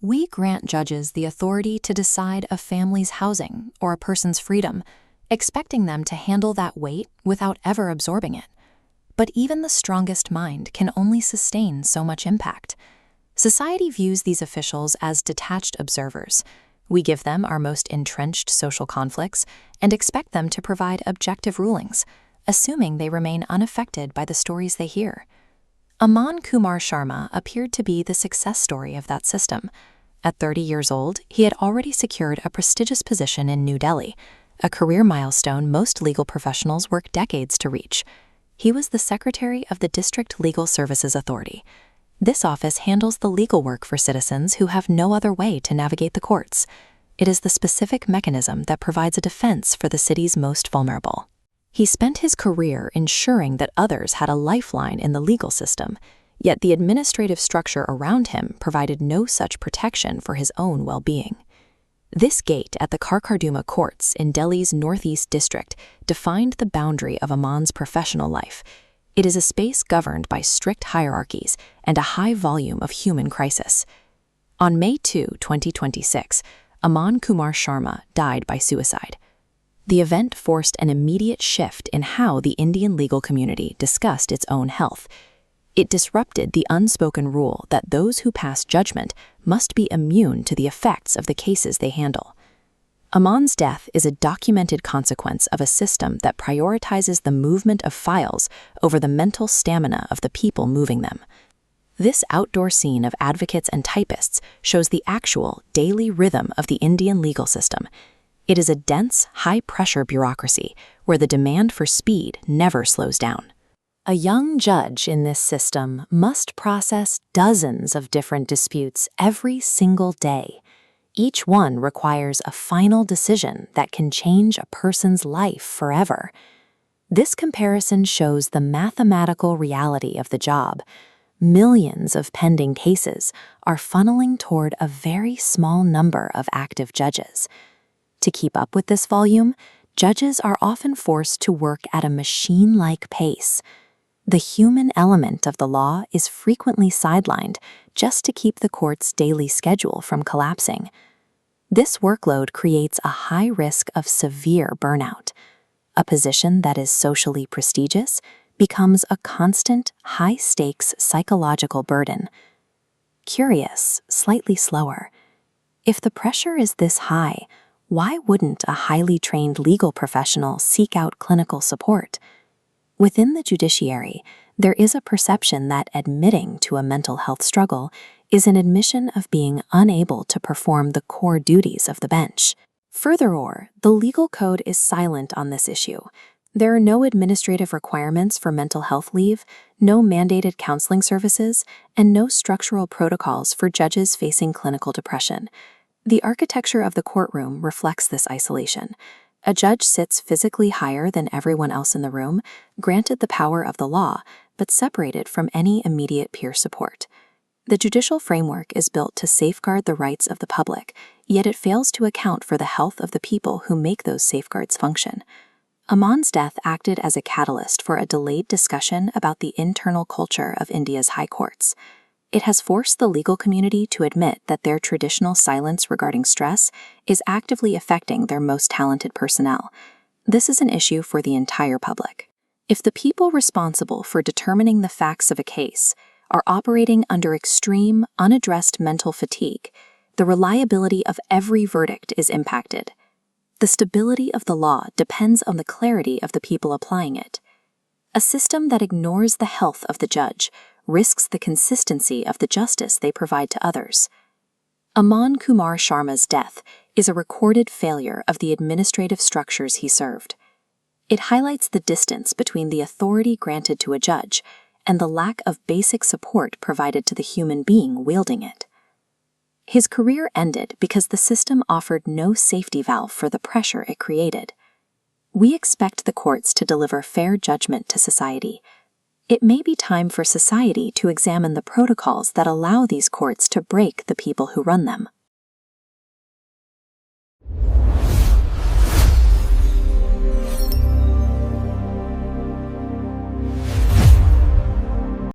We grant judges the authority to decide a family's housing or a person's freedom, expecting them to handle that weight without ever absorbing it. But even the strongest mind can only sustain so much impact. Society views these officials as detached observers. We give them our most entrenched social conflicts and expect them to provide objective rulings, assuming they remain unaffected by the stories they hear. Aman Kumar Sharma appeared to be the success story of that system. At 30 years old, he had already secured a prestigious position in New Delhi, a career milestone most legal professionals work decades to reach. He was the secretary of the District Legal Services Authority. This office handles the legal work for citizens who have no other way to navigate the courts. It is the specific mechanism that provides a defense for the city's most vulnerable. He spent his career ensuring that others had a lifeline in the legal system, yet the administrative structure around him provided no such protection for his own well-being. This gate at the Karkarduma courts in Delhi's Northeast District defined the boundary of Aman's professional life. It is a space governed by strict hierarchies and a high volume of human crisis. On May 2, 2026, Aman Kumar Sharma died by suicide. The event forced an immediate shift in how the Indian legal community discussed its own health. It disrupted the unspoken rule that those who pass judgment must be immune to the effects of the cases they handle. Aman's death is a documented consequence of a system that prioritizes the movement of files over the mental stamina of the people moving them. This outdoor scene of advocates and typists shows the actual daily rhythm of the Indian legal system. It is a dense, high-pressure bureaucracy where the demand for speed never slows down. A young judge in this system must process dozens of different disputes every single day. Each one requires a final decision that can change a person's life forever. This comparison shows the mathematical reality of the job. Millions of pending cases are funneling toward a very small number of active judges. To keep up with this volume, judges are often forced to work at a machine-like pace. The human element of the law is frequently sidelined just to keep the court's daily schedule from collapsing. This workload creates a high risk of severe burnout. A position that is socially prestigious becomes a constant, high-stakes psychological burden. Curious, slightly slower. If the pressure is this high, why wouldn't a highly trained legal professional seek out clinical support? Within the judiciary, there is a perception that admitting to a mental health struggle is an admission of being unable to perform the core duties of the bench. Furthermore, the legal code is silent on this issue. There are no administrative requirements for mental health leave, no mandated counseling services, and no structural protocols for judges facing clinical depression. The architecture of the courtroom reflects this isolation. A judge sits physically higher than everyone else in the room, granted the power of the law, but separated from any immediate peer support. The judicial framework is built to safeguard the rights of the public, yet it fails to account for the health of the people who make those safeguards function. Aman's death acted as a catalyst for a delayed discussion about the internal culture of India's high courts. It has forced the legal community to admit that their traditional silence regarding stress is actively affecting their most talented personnel. This is an issue for the entire public. If the people responsible for determining the facts of a case are operating under extreme, unaddressed mental fatigue, the reliability of every verdict is impacted. The stability of the law depends on the clarity of the people applying it. A system that ignores the health of the judge risks the consistency of the justice they provide to others. Aman Kumar Sharma's death is a recorded failure of the administrative structures he served. It highlights the distance between the authority granted to a judge and the lack of basic support provided to the human being wielding it. His career ended because the system offered no safety valve for the pressure it created. We expect the courts to deliver fair judgment to society. It may be time for society to examine the protocols that allow these courts to break the people who run them.